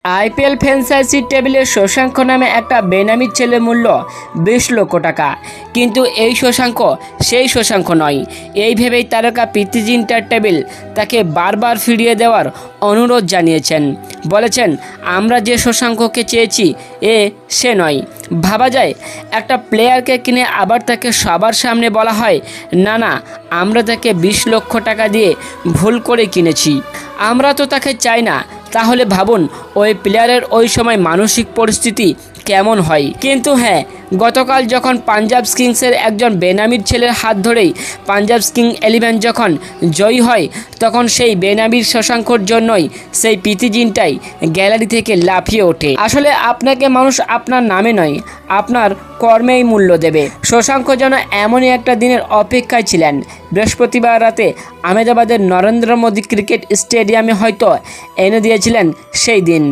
IPL franchise টেবিলে শশাঙ্ক নামে একটা বেনামি ছেলে মূল্য 20 লক্ষ টাকা। কিন্তু এই শশাঙ্ক সেই শশাঙ্ক নয়। এই ভেবেই তারকা প্রীতি জিন্টার টেবিল তাকে বারবার ফিরিয়ে দেওয়ার অনুরোধ জানিয়েছেন। বলেছেন, আমরা যে শশাঙ্ককে চেয়েছি সে নয়। ভাবা যায় একটা প্লেয়ারকে কিনে আবার তাকে সবার সামনে বলা হয়, না না, আমরা তাকে 20 লক্ষ টাকা দিয়ে ভুল করে কিনেছি, আমরা তো তাকে চাই না। তাহলে ভাবুন ওই প্লেয়ারের ওই সময় মানসিক পরিস্থিতি কেমন হয়। কিন্তু হ্যাঁ, গতকাল যখন পাঞ্জাব কিংসের একজন বেনামির ছেলের হাত ধরেই পাঞ্জাব কিংস 11 যখন জয়ী হয়, তখন সেই বেনামির শশাঙ্কর জন্যই সেই প্রীতি জিন্টাই গ্যালারি থেকে লাফিয়ে ওঠে। আসলে আপনাকে মানুষ আপনার নামে নয়, আপনার কর্মেই মূল্য দেবে। শশাঙ্ক যেন এমনই একটা দিনের অপেক্ষায় ছিলেন। বৃহস্পতিবার রাতে আহমেদাবাদের নরেন্দ্র মোদী ক্রিকেট স্টেডিয়ামে হয়তো এনে দিয়েছিলেন সেই দিন।